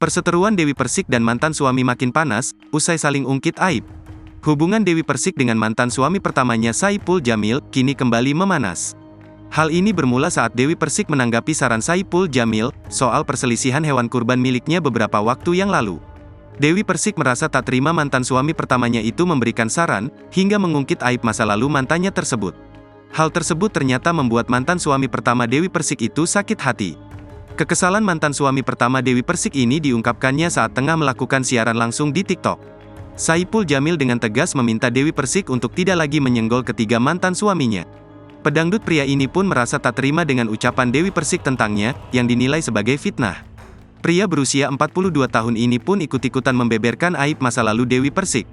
Perseteruan Dewi Persik dan mantan suami makin panas, usai saling ungkit aib. Hubungan Dewi Persik dengan mantan suami pertamanya Saipul Jamil, kini kembali memanas. Hal ini bermula saat Dewi Persik menanggapi saran Saipul Jamil, soal perselisihan hewan kurban miliknya beberapa waktu yang lalu. Dewi Persik merasa tak terima mantan suami pertamanya itu memberikan saran, hingga mengungkit aib masa lalu mantannya tersebut. Hal tersebut ternyata membuat mantan suami pertama Dewi Persik itu sakit hati. Kekesalan mantan suami pertama Dewi Persik ini diungkapkannya saat tengah melakukan siaran langsung di TikTok. Saipul Jamil dengan tegas meminta Dewi Persik untuk tidak lagi menyenggol ketiga mantan suaminya. Pedangdut pria ini pun merasa tak terima dengan ucapan Dewi Persik tentangnya, yang dinilai sebagai fitnah. Pria berusia 42 tahun ini pun ikut-ikutan membeberkan aib masa lalu Dewi Persik.